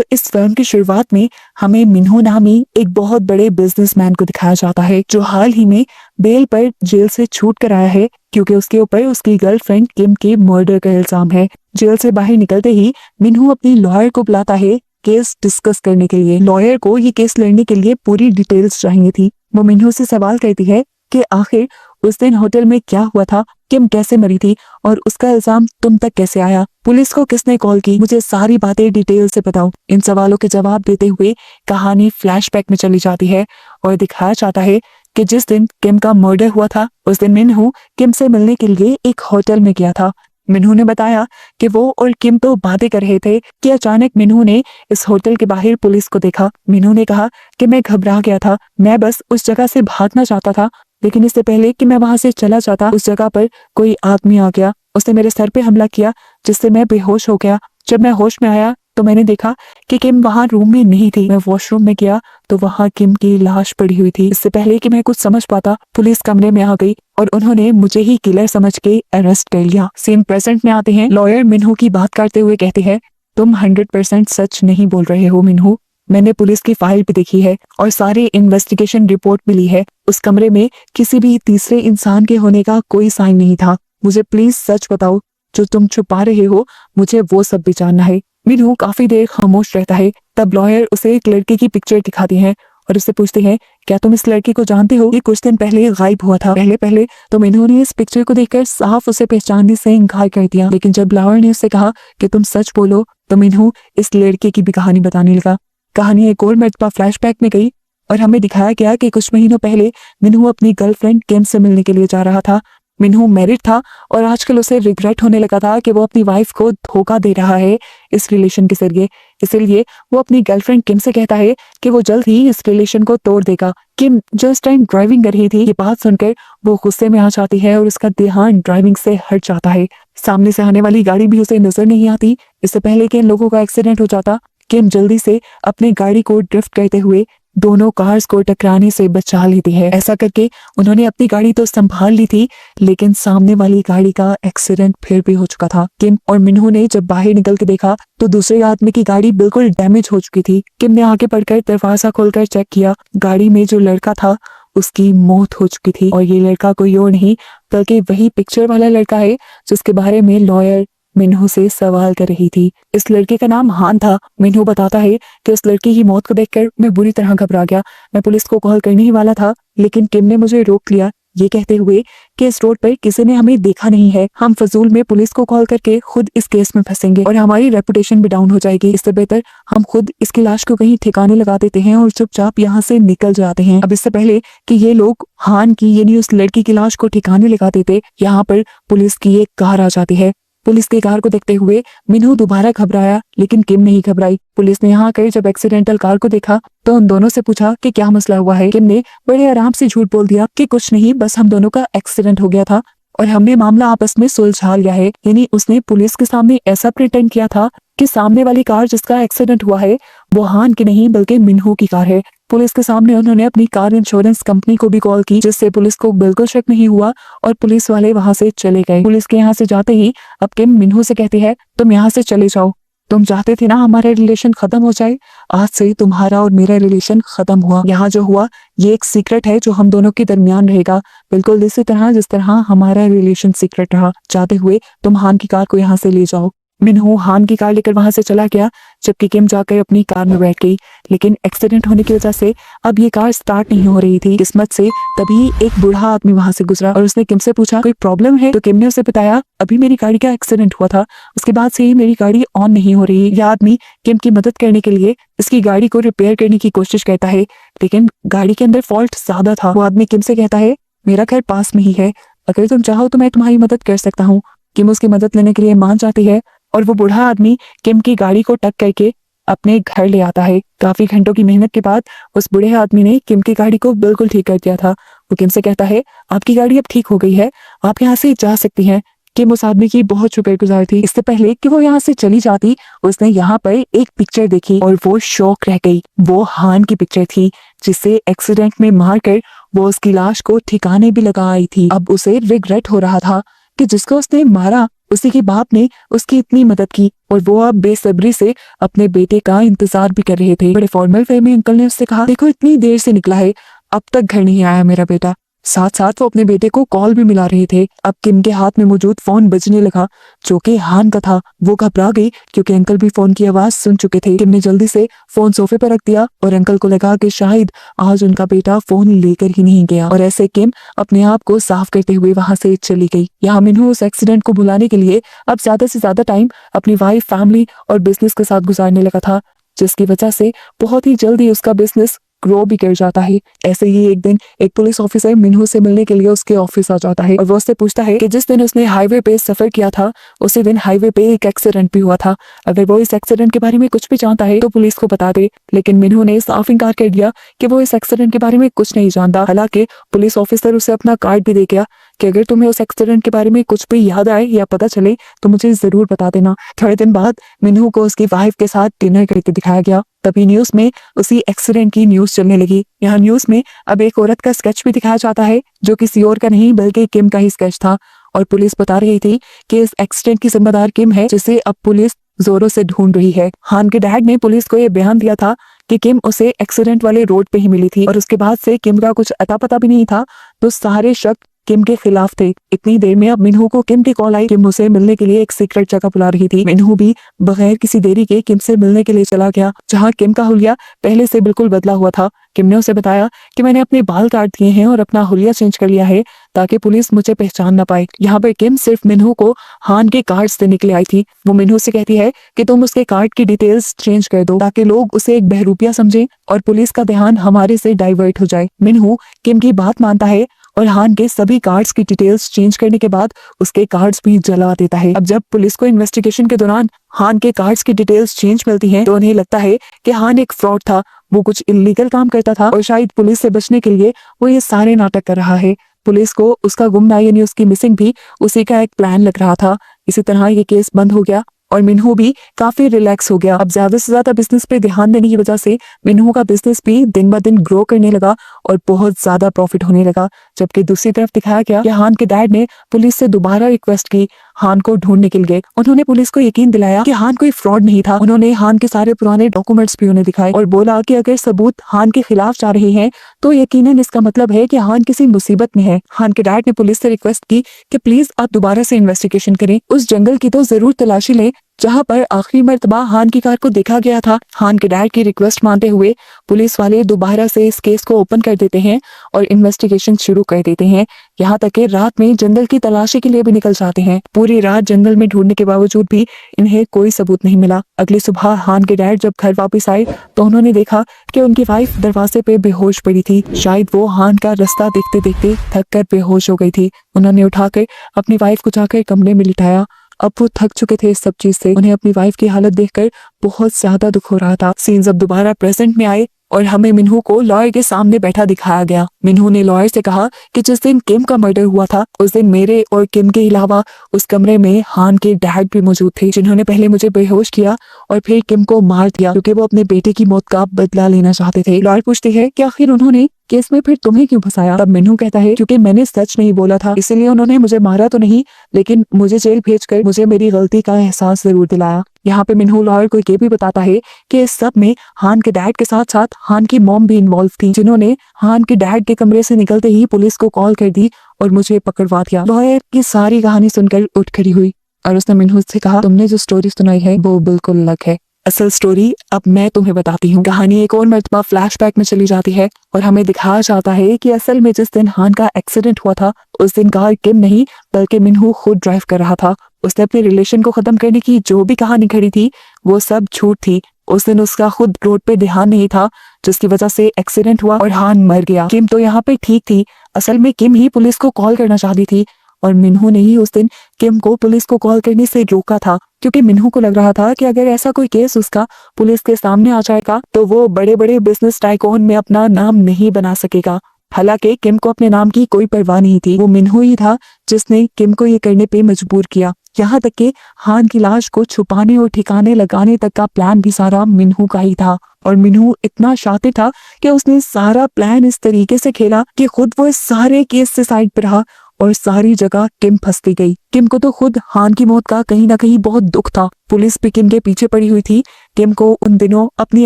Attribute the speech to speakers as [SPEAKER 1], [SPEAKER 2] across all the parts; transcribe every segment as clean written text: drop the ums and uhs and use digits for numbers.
[SPEAKER 1] तो इस फिल्म की शुरुआत में हमें मिन्हो नामी एक बहुत बड़े बिजनेसमैन को दिखाया जाता है जो हाल ही में बेल पर जेल से छूट कर आया है क्योंकि उसके ऊपर उसकी गर्लफ्रेंड किम के मर्डर का इल्जाम है। जेल से बाहर निकलते ही मिन्हो अपनी लॉयर को बुलाता है केस डिस्कस करने के लिए। लॉयर को ये केस लड़ने के लिए पूरी डिटेल्स चाहिए थी। वो मिन्हो से सवाल करती है कि आखिर उस दिन होटल में क्या हुआ था, किम कैसे मरी थी और उसका इल्जाम तुम तक कैसे आया, पुलिस को किसने कॉल की, मुझे सारी बातें डिटेल से बताओ। इन सवालों के जवाब देते हुए कहानी फ्लैशबैक में चली जाती है और दिखाया जाता है कि जिस दिन किम का मर्डर हुआ था उस दिन मिन्हो किम से मिलने के लिए एक होटल में गया था। मिन्हो ने बताया कि वो और किम तो बातें कर रहे थे कि अचानक मिन्हो ने इस होटल के बाहर पुलिस को देखा। मिन्हो ने कहा कि मैं घबरा गया था, मैं बस उस जगह से भागना चाहता था, लेकिन इससे पहले कि मैं वहां से चला जाता उस जगह पर कोई आदमी आ गया। उसने मेरे सर पे हमला किया जिससे मैं बेहोश हो गया। जब मैं होश में आया तो मैंने देखा कि किम वहां रूम में नहीं थी। मैं वॉशरूम में गया तो वहां किम की लाश पड़ी हुई थी। इससे पहले कि मैं कुछ समझ पाता पुलिस कमरे में आ गई और उन्होंने मुझे ही किलर समझ के अरेस्ट कर लिया। सीन प्रेजेंट में आते हैं। लॉयर मिन्हो की बात करते हुए कहते हैं, तुम 100% सच नहीं बोल रहे हो मिन्हो, मैंने पुलिस की फाइल भी देखी है और सारी इन्वेस्टिगेशन रिपोर्ट भी ली है। उस कमरे में किसी भी तीसरे इंसान के होने का कोई साइन नहीं था। मुझे प्लीज सच बताओ, जो तुम छुपा रहे हो मुझे वो सब भी जानना है। मिन्हो काफी देर खामोश रहता है। तब लॉयर उसे एक लड़के की पिक्चर दिखाती है और उससे पूछते हैं, क्या तुम इस लड़के को जानते हो, ये कुछ दिन पहले गायब हुआ था। पहले तो मिन्हो ने इस पिक्चर को देखकर साफ उसे पहचानने से इनकार कर दिया, लेकिन जब लॉयर ने उससे कहा कि तुम सच बोलो तो मिन्हो इस लड़के की भी कहानी बताने लगा। कहानी एक और मर्तबा फ्लैशबैक में गई और हमें दिखाया गया कि कुछ महीनों पहले मिन्हो अपनी गर्लफ्रेंड किम से मिलने के लिए जा रहा था। मिन्हो मैरिड था और आजकल उसे रिग्रेट होने लगा था कि वो अपनी वाइफ को धोखा दे रहा है इस रिलेशन के जरिए। इसलिए वो अपनी गर्लफ्रेंड किम से कहता है कि वो जल्द ही इस रिलेशन को तोड़ देगा। किम जस्ट टाइम ड्राइविंग कर रही थी। ये बात सुनकर वो गुस्से में आ जाती है और उसका ध्यान ड्राइविंग से हट जाता है। सामने से आने वाली गाड़ी भी उसे नजर नहीं आती। इससे पहले कि इन लोगों का एक्सीडेंट हो जाता, किम जल्दी से अपनी गाड़ी को ड्रिफ्ट करते हुए दोनों कार्स को टकराने से बचा लेती है। ऐसा करके उन्होंने अपनी गाड़ी तो संभाल ली थी, लेकिन सामने वाली गाड़ी का एक्सीडेंट फिर भी हो चुका था। किम और मिन्हो ने जब बाहर निकल के देखा तो दूसरे आदमी की गाड़ी बिल्कुल डैमेज हो चुकी थी। किम ने आगे बढ़कर दरवाजा खोलकर चेक किया। गाड़ी में जो लड़का था उसकी मौत हो चुकी थी और ये लड़का कोई और नहीं बल्कि वही पिक्चर वाला लड़का है जिसके बारे में लॉयर मिन्हो से सवाल कर रही थी। इस लड़के का नाम हान था। मिन्हो बताता है कि उस लड़के की मौत को देखकर मैं बुरी तरह घबरा गया। मैं पुलिस को कॉल करने ही वाला था, लेकिन किम ने मुझे रोक लिया, ये कहते हुए कि इस रोड पर किसी ने हमें देखा नहीं है। हम फजूल में पुलिस को कॉल करके खुद इस केस में फंसेंगे और हमारी रेपुटेशन भी डाउन हो जाएगी। इससे बेहतर हम खुद इसकी लाश को कहीं ठिकाने लगा देते हैं और चुपचाप यहाँ से निकल जाते हैं। अब इससे पहले कि ये लोग हान की यानी उस लड़की की लाश को ठिकाने लगा देते, यहाँ पर पुलिस की एक कार आ जाती है। पुलिस की कार को देखते हुए मिन्हो दोबारा घबराया, लेकिन किम नहीं घबराई। पुलिस ने यहाँ आकर जब एक्सीडेंटल कार को देखा तो उन दोनों से पूछा कि क्या मसला हुआ है। किम ने बड़े आराम से झूठ बोल दिया कि कुछ नहीं, बस हम दोनों का एक्सीडेंट हो गया था और हमने मामला आपस में सुलझा लिया है। यानी उसने पुलिस के सामने ऐसा प्रिटेंड किया था कि सामने वाली कार जिसका एक्सीडेंट हुआ है वो हान की नहीं बल्कि मिन्हो की कार है। पुलिस के सामने उन्होंने अपनी कार इंश्योरेंस कंपनी को भी कॉल की, जिससे पुलिस को बिल्कुल शक नहीं हुआ और पुलिस वाले वहां से चले गए। पुलिस के यहाँ से जाते ही अब किम मिन्हो से कहती है, तुम यहाँ से चले जाओ, तुम चाहते थे ना हमारा रिलेशन खत्म हो जाए, आज से तुम्हारा और मेरा रिलेशन खत्म हुआ। यहाँ जो हुआ ये एक सीक्रेट है जो हम दोनों के दरमियान रहेगा, बिल्कुल इसी तरह जिस तरह हमारा रिलेशन सीक्रेट रहा। चाहते हुए तुम हान की कार को यहाँ से ले जाओ। मिन्हो हान की कार लेकर वहां से चला गया, जबकि किम जाकर अपनी कार में बैठ गई। लेकिन एक्सीडेंट होने की वजह से अब ये कार स्टार्ट नहीं हो रही थी। किस्मत से तभी एक बूढ़ा आदमी वहां से गुजरा और उसने किम से पूछा कोई प्रॉब्लम है, तो किम ने उसे बताया अभी मेरी गाड़ी का एक्सीडेंट हुआ था, उसके बाद से ही मेरी गाड़ी ऑन नहीं हो रही। यह आदमी किम की मदद करने के लिए इसकी गाड़ी को रिपेयर करने की कोशिश करता है, लेकिन गाड़ी के अंदर फॉल्ट ज्यादा था। वो आदमी किम से कहता है, मेरा घर पास में ही है, अगर तुम चाहो तो मैं तुम्हारी मदद कर सकता हूँ। किम उसकी मदद लेने के लिए मान जाती है और वो बूढ़ा आदमी किम की गाड़ी को टक करके अपने घर ले आता है। काफी घंटों की मेहनत के बाद उस बूढ़े आदमी ने किम की गाड़ी को बिल्कुल ठीक कर दिया था। वो किम से कहता है, आपकी गाड़ी अब ठीक हो गई है, आप यहाँ से जा सकती हैं। किम उस आदमी की बहुत शुक्रगुजार थी। इससे पहले कि वो यहाँ से चली जाती, उसने यहाँ पर एक पिक्चर देखी और वो शॉक रह गई। वो हान की पिक्चर थी जिसे एक्सीडेंट में मारकर वो उसकी लाश को ठिकाने भी लगा आई थी। अब उसे रिग्रेट हो रहा था कि जिसको उसने मारा उसी के बाप ने उसकी इतनी मदद की और वो अब बेसब्री से अपने बेटे का इंतजार भी कर रहे थे। बड़े फॉर्मल वे में अंकल ने उससे कहा, देखो इतनी देर से निकला है, अब तक घर नहीं आया मेरा बेटा। साथ साथ वो अपने बेटे को कॉल भी मिला रहे थे। अब किम के हाथ में मौजूद फोन बजने लगा जो कि हान का था। वो घबरा गई क्योंकि अंकल भी फोन की आवाज सुन चुके थे। किम ने जल्दी से फोन सोफे पर रख दिया और अंकल को लगा कि शायद आज उनका बेटा फोन लेकर ही नहीं गया, और ऐसे किम अपने आप को साफ करते हुए वहां से चली गई। यहाँ मिन्हू उस एक्सीडेंट को भुलाने के लिए अब ज्यादा से ज्यादा टाइम अपनी वाइफ, फैमिली और बिजनेस के साथ गुजारने लगा था, जिसकी वजह से बहुत ही जल्दी उसका बिजनेस ग्रो भी कर जाता है। ऐसे ही एक दिन एक पुलिस ऑफिसर मिन्हू से मिलने के लिए उसके ऑफिस आ जाता है और वो उससे पूछता है कि जिस दिन उसने हाईवे पे सफर किया था उसी दिन हाईवे पे एक एक्सीडेंट भी हुआ था। अगर वो इस एक्सीडेंट के बारे में कुछ भी जानता है तो पुलिस को बता दे, लेकिन मिन्हू ने साफ इनकार कर दिया कि वो इस एक्सीडेंट के बारे में कुछ नहीं जानता। हालांकि पुलिस ऑफिसर उसे अपना कार्ड भी दे गया कि अगर तुम्हें उस एक्सीडेंट के बारे में कुछ भी याद आए या पता चले तो मुझे जरूर बता देना। थोड़े दिन बाद मिन्हू को उसकी वाइफ के साथ डिनर करते दिखाया गया। तभी न्यूज में उसी एक्सीडेंट की न्यूज चलने लगी। यहाँ न्यूज में अब एक औरत का स्केच भी दिखाया जाता है जो किसी और का नहीं बल्कि किम का ही स्केच था, और पुलिस बता रही थी कि इस एक्सीडेंट की जिम्मेदार किम है, जिसे अब पुलिस जोरों से ढूंढ रही है। हान के डैड ने पुलिस को यह बयान दिया था कि किम उसे एक्सीडेंट वाले रोड पे ही मिली थी और उसके बाद से किम का कुछ अता पता भी नहीं था, तो सारे शक किम के खिलाफ थे। इतनी देर में अब मिन्हू को किम की कॉल आई। किम उसे मिलने के लिए एक सीक्रेट जगह बुला रही थी। मिन्हू भी बगैर किसी देरी के किम से मिलने के लिए चला गया, जहां किम का हुलिया पहले से बिल्कुल बदला हुआ था। किम ने उसे बताया कि मैंने अपने बाल काट दिए हैं और अपना हुलिया चेंज कर लिया है ताकि पुलिस मुझे पहचान ना पाए। यहाँ पर किम सिर्फ मिन्हू को हान के कार्ड से निकले आई थी। वो मिन्हू से कहती है कि तुम उसके कार्ड की डिटेल्स चेंज कर दो ताकि लोग उसे एक बहरूपिया समझे और पुलिस का ध्यान हमारे से डाइवर्ट हो जाए। मिन्हू किम की बात मानता है और हान के सभी कार्ड्स की डिटेल्स चेंज करने के बाद उसके कार्ड्स भी जला देता है। अब जब पुलिस को इन्वेस्टिगेशन के दौरान हान के कार्ड्स की डिटेल्स चेंज मिलती हैं तो उन्हें लगता है कि हान एक फ्रॉड था, वो कुछ इलीगल काम करता था और शायद पुलिस से बचने के लिए वो ये सारे नाटक कर रहा है। पुलिस को उसका गुमना यानी उसकी मिसिंग भी उसी का एक प्लान लग रहा था। इसी तरह ये केस बंद हो गया और मिन्हू भी काफी रिलैक्स हो गया। अब ज्यादा से ज्यादा बिजनेस पे ध्यान देने की वजह से मिन्हू का बिजनेस भी दिन ब दिन ग्रो करने लगा और बहुत ज्यादा प्रॉफिट होने लगा। जबकि दूसरी तरफ दिखाया गया कि हान के डैड ने पुलिस से दोबारा रिक्वेस्ट की हान को ढूंढने के लिए। उन्होंने पुलिस को यकीन दिलाया कि हान कोई फ्रॉड नहीं था। उन्होंने हान के सारे पुराने डॉक्यूमेंट्स भी उन्हें दिखाए और बोला कि अगर सबूत हान के खिलाफ जा रहे हैं तो यकीनन इसका मतलब है कि हान किसी मुसीबत में है। हान के डैड ने पुलिस से रिक्वेस्ट की कि प्लीज आप दोबारा से इन्वेस्टिगेशन करें, उस जंगल की तो जरूर तलाशी लें जहां पर आखिरी मर्तबा हान की कार को देखा गया था। हान के डैड की रिक्वेस्ट मानते हुए पुलिस वाले दोबारा से इस केस को ओपन कर देते हैं और इन्वेस्टिगेशन शुरू कर देते हैं। यहाँ तक कि रात में जंगल की तलाशी के लिए भी निकल जाते हैं। पूरी रात जंगल में ढूंढने के बावजूद भी इन्हें कोई सबूत नहीं मिला। अगली सुबह हान के डैड जब घर वापस आए तो उन्होंने देखा कि उनकी वाइफ दरवाजे पे बेहोश पड़ी थी। शायद वो हान का रास्ता देखते देखते थक कर बेहोश हो गई थी। उन्होंने उठाकर अपनी वाइफ को जाकर कमरे में लिटाया। अब वो थक चुके थे इस सब चीज से। उन्हें अपनी वाइफ की हालत देखकर बहुत ज्यादा दुख हो रहा था। सीन्स अब दोबारा प्रेजेंट में आए और हमें मिन्हू को लॉयर के सामने बैठा दिखाया गया। मिन्हू ने लॉयर से कहा कि जिस दिन किम का मर्डर हुआ था उस दिन मेरे और किम के अलावा उस कमरे में हान के डैड भी मौजूद थे, जिन्होंने पहले मुझे बेहोश किया और फिर किम को मार दिया क्योंकि वो अपने बेटे की मौत का बदला लेना चाहते थे। लॉयर पूछते हैं कि आखिर उन्होंने केस में फिर तुम्हें क्यों फंसाया? तब मिन्हू कहता है क्योंकि मैंने सच नहीं बोला था, इसीलिए उन्होंने मुझे मारा तो नहीं लेकिन मुझे जेल भेजकर मुझे मेरी गलती का एहसास जरूर दिलाया। यहाँ पे मिन्हू लॉयर को ये भी बताता है कि इस सब में हान के डैड के साथ साथ हान की मॉम भी इन्वॉल्व थी, जिन्होंने हान के डैड के कमरे से निकलते ही पुलिस को कॉल कर दी और मुझे पकड़वा दिया। लॉयर की सारी कहानी सुनकर उठ खड़ी हुई और उसने मिन्हू से कहा, तुमने जो स्टोरी सुनाई है वो बिल्कुल अलग है। असल स्टोरी अब मैं तुम्हें बताती हूँ। कहानी एक और मर्तबा फ्लैशबैक में चली जाती है और हमें दिखाया जाता है कि असल में जिस दिन हान का एक्सीडेंट हुआ था उस दिन कार किम नहीं बल्कि मिन्हू खुद ड्राइव कर रहा था। उसने अपने रिलेशन को खत्म करने की जो भी कहानी खड़ी थी वो सब झूठ थी। उस दिन उसका खुद रोड पे ध्यान नहीं था जिसकी वजह से एक्सीडेंट हुआ और हान मर गया। किम तो यहाँ पे ठीक थी। असल में किम ही पुलिस को कॉल करना चाहती थी और मिन्हू ने ही उस दिन किम को पुलिस को कॉल करने से रोका था, क्योंकि मिन्हू को लग रहा था कि अगर ऐसा कोई केस उसका पुलिस के सामने आ जाएगा तो वो बड़े बड़े बिजनेस टाइकून में अपना नाम नहीं बना सकेगा। हालांकि किम को अपने नाम की कोई परवाह नहीं थी। वो मिन्हू ही था जिसने किम को ये करने पे मजबूर किया। यहाँ तक कि हान की लाश को छुपाने और ठिकाने लगाने तक का प्लान भी सारा मिन्हू का ही था। और मिन्हू इतना शातिर था कि उसने सारा प्लान इस तरीके से खेला कि खुद वो इस सारे केस से साइड पर रहा और सारी जगह किम फंसती गई। किम को तो खुद हान की मौत का कहीं ना कहीं बहुत दुख था। पुलिस भी किम के पीछे पड़ी हुई थी। किम को उन दिनों अपनी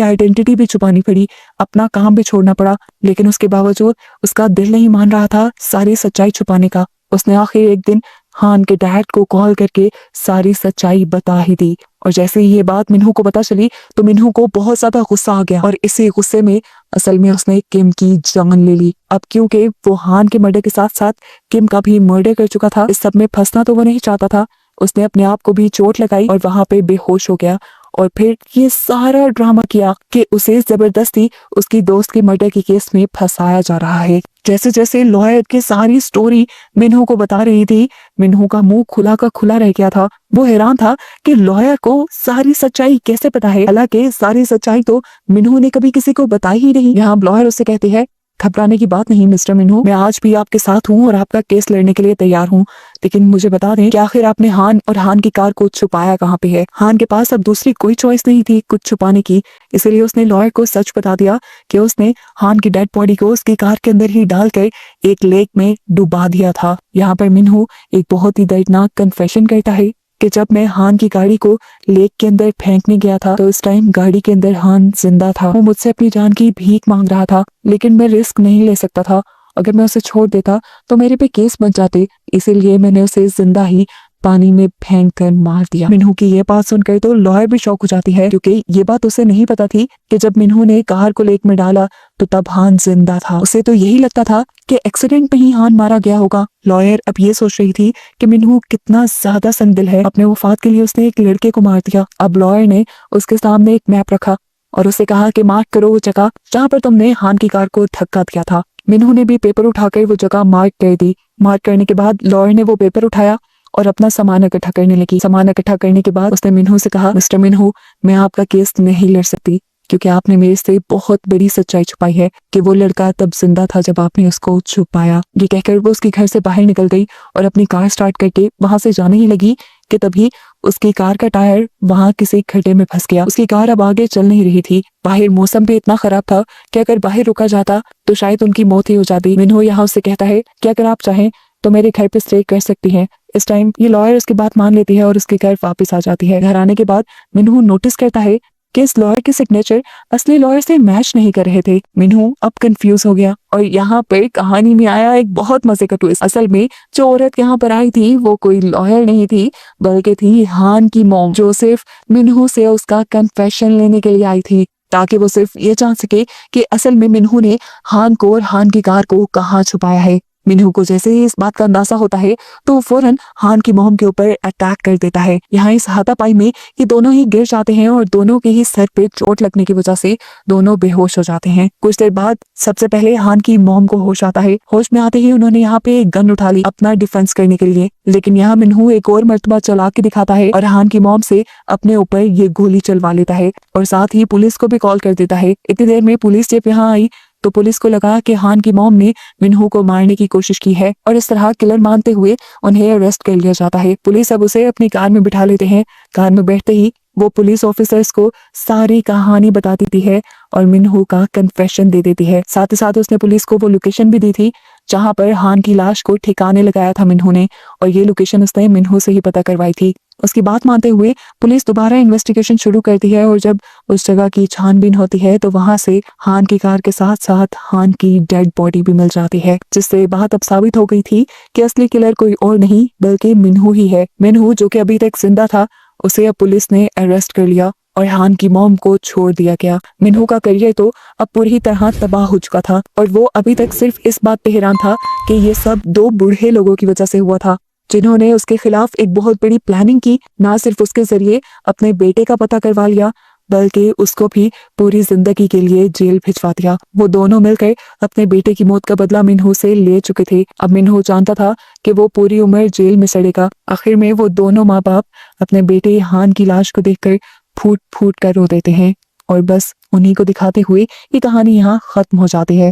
[SPEAKER 1] आइडेंटिटी भी छुपानी पड़ी, अपना काम भी छोड़ना पड़ा, लेकिन उसके बावजूद उसका दिल नहीं मान रहा था सारी सच्चाई छुपाने का। उसने आखिर एक दिन हान के डैड को कॉल करके सारी सच्चाई बता ही दी। और जैसे ही ये बात मिन्हू को पता चली तो मिन्हू को बहुत ज्यादा गुस्सा आ गया और इसी गुस्से में असल में उसने किम की जान ले ली। अब क्योंकि वो हान के मर्डर के साथ साथ किम का भी मर्डर कर चुका था, इस सब में फंसना तो वो नहीं चाहता था। उसने अपने आप को भी चोट लगाई और वहां पे बेहोश हो गया और फिर ये सारा ड्रामा किया कि उसे जबरदस्ती उसकी दोस्त के मर्डर के केस में फंसाया जा रहा है। जैसे जैसे लॉयर की सारी स्टोरी मिन्हू को बता रही थी, मिन्हू का मुंह खुला का खुला रह गया था। वो हैरान था कि लॉयर को सारी सच्चाई कैसे पता है, हालांकि सारी सच्चाई तो मिन्हू ने कभी किसी को बताई ही नहीं। यहाँ लॉयर उससे कहते हैं, घबराने की बात नहीं मिस्टर मिन्हू, मैं आज भी आपके साथ हूँ और आपका केस लड़ने के लिए तैयार हूँ, लेकिन मुझे बता दें कि आखिर आपने हान और हान की कार को छुपाया कहाँ पे है। हान के पास अब दूसरी कोई चॉइस नहीं थी कुछ छुपाने की, इसलिए उसने लॉयर को सच बता दिया कि उसने हान की डेड बॉडी को उसकी कार के अंदर ही डालकर एक लेक में डुबा दिया था। यहाँ पर मिन्हू एक बहुत ही दर्दनाक कन्फेशन करता है कि जब मैं हान की गाड़ी को लेक के अंदर फेंकने गया था तो इस टाइम गाड़ी के अंदर हान जिंदा था। वो मुझसे अपनी जान की भीख मांग रहा था, लेकिन मैं रिस्क नहीं ले सकता था। अगर मैं उसे छोड़ देता तो मेरे पे केस बन जाते, इसीलिए मैंने उसे जिंदा ही पानी में फेंक कर मार दिया। मिन्हू की ये बात सुनकर तो लॉयर भी शॉक हो जाती है, क्योंकि ये बात उसे नहीं पता थी कि जब मिन्हू ने कार को लेक में डाला तो तब हान जिंदा था। उसे तो यही लगता था कि एक्सीडेंट में ही हान मारा गया होगा। लॉयर अब ये सोच रही थी कि मिन्हू कितना ज्यादा संदिल है, अपने वफात के लिए उसने एक लड़के को मार दिया। अब लॉयर ने उसके सामने एक मैप रखा और उसे कहा कि मार्क करो वो जगह जहाँ पर तुमने हान की कार को धक्का दिया था। मिन्हू ने भी पेपर उठाकर वो जगह मार्क कर दी। मार्क करने के बाद लॉयर ने वो पेपर उठाया और अपना सामान इकट्ठा करने लगी। सामान इकट्ठा करने के बाद उसने मिन्हू से कहा, मिस्टर मिन्हू, मैं आपका केस नहीं लड़ सकती क्योंकि आपने मेरे से बहुत बड़ी सच्चाई छुपाई है कि वो लड़का तब जिंदा था जब आपने उसको छुपाया। ये कहकर वो उसके घर से बाहर निकल गई और अपनी कार स्टार्ट करके वहां से जाने ही लगी कि तभी उसकी कार का टायर वहां किसी खड्डे में फंस गया। उसकी कार अब आगे चल नहीं रही थी। बाहर मौसम भी इतना खराब था कि अगर बाहर रुका जाता तो शायद उनकी मौत ही हो जाती। मिन्हू यहाँ उससे कहता है कि अगर आप चाहें तो मेरे घर पे स्टे कर सकती हैं। इस टाइम ये लॉयर उसकी बात मान लेती है और उसके घर वापस आ जाती है। घर आने के बाद मिन्हू नोटिस करता है कि इस लॉयर के सिग्नेचर असली लॉयर से मैच नहीं कर रहे थे। मिन्हू अब कंफ्यूज हो गया और यहाँ पे कहानी में आया एक बहुत मजे का ट्विस्ट। असल में जो औरत यहाँ पर आई थी वो कोई लॉयर नहीं थी, बल्कि थी हान की मॉम, जो सिर्फ मिन्हू से उसका कन्फेशन लेने के लिए आई थी ताकि वो सिर्फ ये जान सके कि असल में मिन्हू ने हान को और हान की कार को कहाँ छुपाया है। मिन्हू को जैसे ही इस बात का अंदाजा होता है तो वो फौरन हान की मोम के ऊपर अटैक कर देता है। यहाँ इस हाथापाई में ये दोनों ही गिर जाते हैं और दोनों के ही सर पे चोट लगने की वजह से दोनों बेहोश हो जाते हैं। कुछ देर बाद सबसे पहले हान की मोम को होश आता है। होश में आते ही उन्होंने यहाँ पे एक गन उठा ली अपना डिफेंस करने के लिए, लेकिन यहाँ मिन्हू एक और मर्तबा चला के दिखाता है और हान की मोम से अपने ऊपर ये गोली चलवा लेता है और साथ ही पुलिस को भी कॉल कर देता है। इतनी देर में पुलिस जब यहाँ आई तो पुलिस को लगा कि हान की मॉम ने मिन्हू को मारने की कोशिश की है और इस तरह किलर मानते हुए उन्हें अरेस्ट कर लिया जाता है। पुलिस अब उसे अपनी कार में बिठा लेते हैं। कार में बैठते ही वो पुलिस ऑफिसर्स को सारी कहानी बता देती है और मिन्हू का कन्फेशन दे देती है। साथ ही साथ उसने पुलिस को वो लोकेशन भी दी थी जहां पर हान की लाश को ठिकाने लगाया था मिन्हू ने, और ये लोकेशन उसने मिन्हू से ही पता करवाई थी। उसकी बात मानते हुए पुलिस दोबारा इन्वेस्टिगेशन शुरू करती है और जब उस जगह की छानबीन होती है तो वहां से हान की कार के साथ साथ हान की डेड बॉडी भी मिल जाती है, जिससे बात अब साबित हो गई थी कि असली किलर कोई और नहीं बल्कि मिन्हू ही है। मिन्हू जो कि अभी तक जिंदा था उसे अब पुलिस ने अरेस्ट कर लिया और हान की मॉम को छोड़ दिया गया। मिन्हू का करियर तो अब पूरी तरह तबाह हो चुका था और वो अभी तक सिर्फ इस बात पे हैरान था कि ये सब दो बूढ़े लोगों की वजह से हुआ था जिन्होंने उसके खिलाफ एक बहुत बड़ी प्लानिंग की। ना सिर्फ उसके जरिए अपने बेटे का पता करवा लिया बल्कि उसको भी पूरी जिंदगी के लिए जेल भिजवा दिया। वो दोनों मिलकर अपने बेटे की मौत का बदला मिन्हू से ले चुके थे। अब मिन्हू जानता था कि वो पूरी उम्र जेल में सड़ेगा। आखिर में वो दोनों माँ बाप अपने बेटे हान की लाश को देखकर फूट फूट कर रो देते हैं और बस उन्हीं को दिखाते हुए ये कहानी यहाँ खत्म हो जाती है।